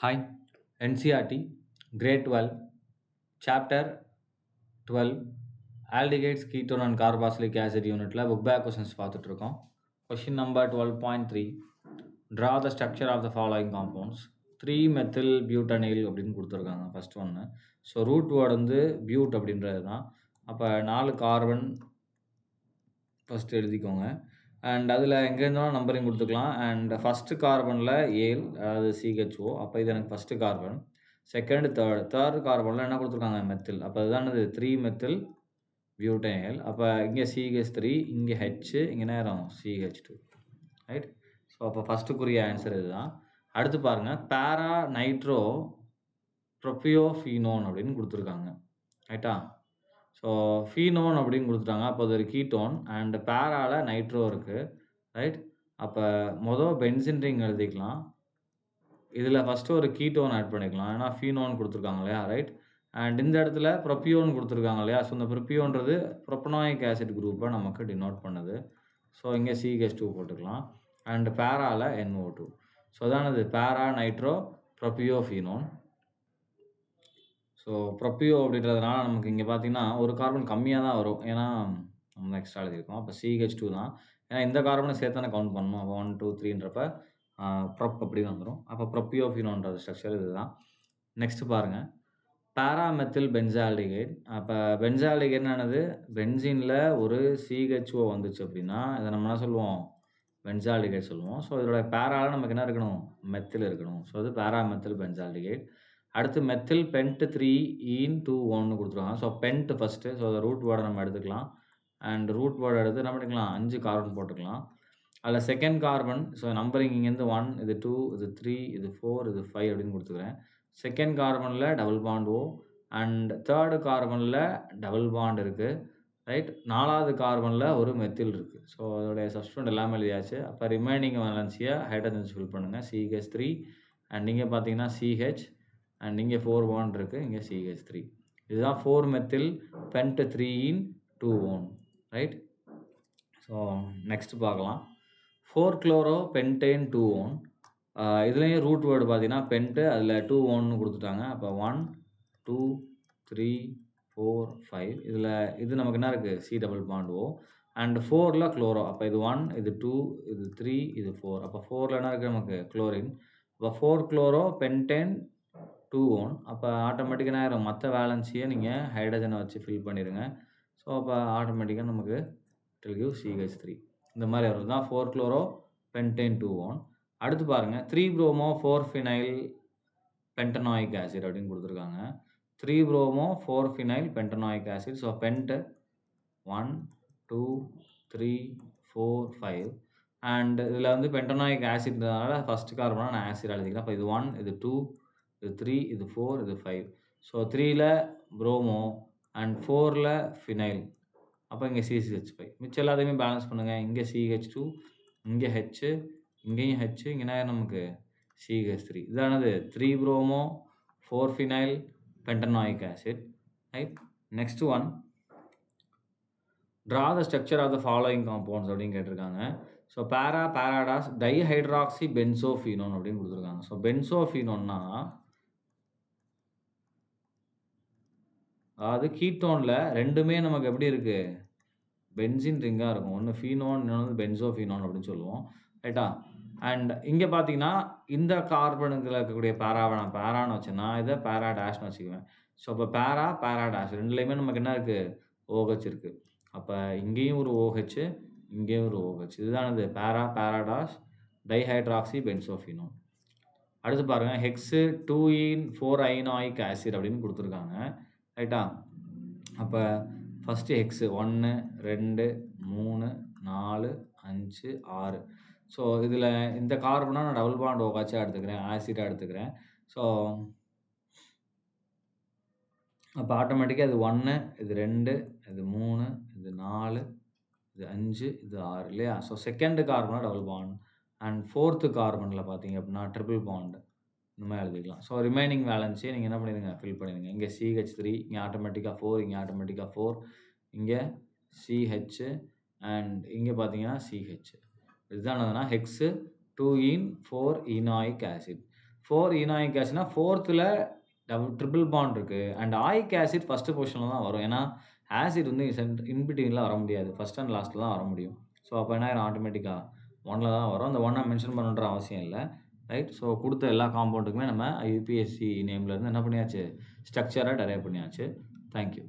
Hi, NCRT, Grade 12, Chapter 12, Aldehydes, Ketone and Carboxylic Acid Unitல book back questions பார்த்துட்டு இருக்கோம். Question number 12.3. Draw the structure of the following compounds. 3-methyl butanil அப்படின்னு கொடுத்துருக்காங்க first ஒன்று. So root word வந்து பியூட் அப்படின்றது தான். அப்போ 4 கார்பன் ஃபஸ்ட்டு எழுதிக்கோங்க. அண்ட் அதில் எங்கேருந்தாலும் நம்பரிங் கொடுத்துக்கலாம். அண்ட் ஃபஸ்ட்டு கார்பனில் ஏல், அதாவது சிஹெச்ஓ. அப்போ இது எனக்கு ஃபஸ்ட்டு கார்பன். செகண்ட், தேர்டு கார்பனில் என்ன கொடுத்துருக்காங்க? மெத்தில். அப்போ இதுதானது 3-மெத்தில் பியூட்டனைல். அப்போ இங்கே CH3, இங்கே H, இங்கே நேரம் CH2. ரைட். ஸோ அப்போ ஃபஸ்ட்டுக்குரிய ஆன்சர் இதுதான். அடுத்து பாருங்கள், பேரா நைட்ரோ ப்ரொபியோஃபீனோன் அப்படின்னு கொடுத்துருக்காங்க. ரைட்டா? ஸோ ஃபீனோன் அப்படின்னு கொடுத்துட்டாங்க. அப்போ அது ஒரு கீட்டோன் அண்ட் பேரால நைட்ரோ இருக்குது. ரைட். அப்போ பென்சின் ரிங் எழுதிக்கலாம். இதில் ஃபஸ்ட்டு ஒரு கீட்டோன் ஆட் பண்ணிக்கலாம். ஏன்னா ஃபீனோன் கொடுத்துருக்காங்க இல்லையா? ரைட். அண்ட் இந்த இடத்துல ப்ரொபியோன் கொடுத்துருக்காங்க இல்லையா? ஸோ இந்த ப்ரொபியோன்றது ப்ரொப்பனாயிக் ஆசிட் குரூப்பை நமக்கு டினோட் பண்ணுது. ஸோ இங்கே CH2 போட்டுக்கலாம். அண்ட் பேரால NO2. ஸோ அதானது பேரா நைட்ரோ ப்ரொபியோஃபீனோன். ஸோ ப்ரொப்பியோ அப்படின்றதுனால நமக்கு இங்கே பார்த்தீங்கன்னா ஒரு கார்பன் கம்மியாக தான் வரும். ஏன்னா நம்ம எக்ஸ்ட்ரா எழுதியிருக்கோம். அப்போ CH2 தான். ஏன்னா இந்த கார்பனை சேர்த்தானே கவுண்ட் பண்ணணும். அப்போ 1, 2, 3ன்றப்ப ப்ரொப் அப்படின்னு வந்துடும். அப்போ ப்ரொப்பியோஃபினோன்ற ஸ்ட்ரக்சர் இது தான். நெக்ஸ்ட் பாருங்கள், பேராமெத்தில் பென்சால்டிகைட். அப்போ பென்சால்டிகைட்னானது பென்சினில் ஒரு CHO வந்துச்சு அப்படின்னா இதை நம்ம என்ன சொல்லுவோம்? பென்சால்டிகைட் சொல்லுவோம். ஸோ இதோட பேரால நமக்கு என்ன இருக்கணும்? மெத்தில் இருக்கணும். ஸோ அது பேராமெத்தில் பென்சால்டிகைட். அடுத்து மெத்தில் பென்ட் 3-ஈன்-2-1 கொடுத்துருவாங்க. So pent first. So root வேர்டை நம்ம எடுத்துக்கலாம். அண்ட் ரூட் வேர்டை எடுத்து என்ன பண்ணிக்கலாம்? 5 கார்பன் போட்டுக்கலாம். அதில் செகண்ட் கார்பன், ஸோ நம்பரிங் இங்கேருந்து 1, இது 2, இது 3, இது 4, இது 5 அப்படின்னு கொடுத்துக்கிறேன். செகண்ட் கார்பனில் double bond O and third கார்பனில் டபுள் பாண்ட் இருக்குது. ரைட். 4வது கார்பனில் ஒரு மெத்தில் இருக்குது. ஸோ அதோடைய சப்ஸ்டிட்யூண்ட் எல்லாமே எழுதியாச்சு. அப்போ ரிமைனிங் வேலன்ஸியை ஹைட்ரஜன்ஸ் ஃபில் பண்ணுங்கள். CH3 அண்ட் இங்கே பார்த்தீங்கன்னா CH அண்ட் இங்கே 4 பாண்ட் இருக்குது. இங்கே CH3. இதுதான் 4-மெத்தில் பென்ட் 3-ஈன்-2-1. ரைட். ஸோ நெக்ஸ்ட் பார்க்கலாம், 4-குளோரோ பென்டேன் 2-1. இதுலேயும் ரூட் வேர்டு பார்த்தீங்கன்னா பென்ட்டு, அதில் 2-1 கொடுத்துட்டாங்க. அப்போ 1, 2, 3, 4, 5. இதில் இது நமக்கு என்ன இருக்குது? C double bond O and 4ல் குளோரோ. அப்போ இது 1, இது 2, இது 3, இது 4. அப்போ 4ல் என்ன இருக்குது? நமக்கு குளோரின். அப்போ 4-குளோரோ பென்டேன் 2-1. அப்போ ஆட்டோமேட்டிக்காக என்ன ஆயிரும்? மற்ற வேலன்ஸியை நீங்கள் ஹைட்ரஜனை வச்சு ஃபில் பண்ணிடுங்க. ஸோ அப்போ ஆட்டோமேட்டிக்காக நமக்கு இட் வில் கிவ் CH3. இந்த மாதிரி வரும் தான் 4-குளோரோ பென்டேன் 2-1. அடுத்து பாருங்கள், 3-புரோமோ 4-ஃபினைல் பென்டனாயிக் ஆசிட் அப்படின்னு கொடுத்துருக்காங்க. Three bromo four phenyl pentanoic acid. So pent 1, 2, 3, 4, 5 and இதில் வந்து பென்டனாயிக் ஆசிட்ன்றதுனால ஃபஸ்ட் கார்பனாக நான் ஆசிட் எழுதிக்கிறேன். அப்போ இது 1, இது 2, இது 3, இது 4, இது 5. ஸோ 3ல் புரோமோ அண்ட் 4ல் ஃபினைல். அப்போ இங்கே CH5. மிச்சம் எல்லாத்தையுமே பேலன்ஸ் பண்ணுங்கள். இங்கே CH2, இங்கே H, இங்கேயும் H, இங்கே நமக்கு CH3. இதானது three bromo four phenyl pentanoic acid. Right. Next one, draw the structure of the following compounds அப்படின்னு கேட்டிருக்காங்க. ஸோ பேராடாஸ் டைஹைட்ராக்சி பென்சோஃபீனோன் அப்படின்னு கொடுத்துருக்காங்க. ஸோ பென்சோஃபீனோன்னா அதாவது கீட்டோனில் ரெண்டுமே நமக்கு எப்படி இருக்குது? பென்சின் ரிங்காக இருக்கும். ஒன்று ஃபீனோன், இன்னொன்று பென்சோஃபீனோன் அப்படின்னு சொல்லுவோம். ரைட்டா? அண்ட் இங்கே பார்த்தீங்கன்னா இந்த கார்பனுக்கு இருக்கக்கூடிய பேராவை நான் பேரான்னு வச்சேன்னா இதை பேராடாஷ்னு வச்சுக்குவேன். ஸோ அப்போ பேராடாஷ் ரெண்டுலேயுமே நமக்கு என்ன இருக்குது? OH இருக்குது. அப்போ இங்கேயும் ஒரு OH, இங்கேயும் ஒரு OH. இதுதானது பேராடாஷ் டைஹைட்ராக்சி பென்சோஃபீனோன். அடுத்து பாருங்கள், ஹெக்ஸு 2-ஈன்-4-ஐனாயிக் ஆசிட் அப்படின்னு கொடுத்துருக்காங்க. ரைட்டா? அப்போ ஃபஸ்ட்டு ஹெக்ஸு 1, 2, 3, 4, 5, 6. ஸோ இதில் இந்த கார்பனாக நான் டபுள் பாண்ட் OH எடுத்துக்கிறேன், ஆசிடாக எடுத்துக்கிறேன். ஸோ அப்போ ஆட்டோமேட்டிக்காக இது 1, இது 2, இது 3, இது 4, இது 5, இது 6 இல்லையா? ஸோ செகண்ட் கார்பனாக டபுள் பாண்ட் அண்ட் 4th கார்பனில் பார்த்தீங்க அப்படின்னா ட்ரிபிள் பாண்ட். இந்த மாதிரி எழுதிக்கலாம். ஸோ ரிமைனிங் வேலன்ஸையும் நீங்கள் என்ன பண்ணிடுங்க? ஃபில் பண்ணிடுங்க. இங்கே CH3, இங்கே ஆட்டோமேட்டிக்காக 4, இங்கே ஆட்டோமேட்டிக்காக 4, இங்கே CH அண்ட் இங்கே பார்த்தீங்கன்னா CH. இதுதான் என்னதுன்னா ஹெக்ஸு 2-ஈன்-4-ஈனாயிக் ஆசிட். 4 ஈனாயிக் ஆசிட்னா 4த்துல ட்ரிபிள் பாண்ட் இருக்கு. அண்ட் ஆயிக் ஆசிட் ஃபர்ஸ்ட் பொசிஷன்ல தான் வரும். ஏன்னா, ஆசிட் வந்து இன் பிட்வீன்ல வர முடியாது. ஃபர்ஸ்ட் அண்ட் லாஸ்ட்ல தான் வர முடியும். ஸோ, அப்ப என்ன ஆயிரும் ஆட்டோமேட்டிக்கா 1ல தான் வரும். அந்த 1 மென்ஷன் பண்ணணுன்ற அவசியம் இல்ல. ரைட். ஸோ, குடுத்த எல்லா காம்பவுண்டுக்குமே நம்ம யுபிஎஸ்சி நேம்ல இருந்து என்ன பண்ணியாச்சு? ஸ்ட்ரக்சர டெரைவ் பண்ணியாச்சு. Thank you.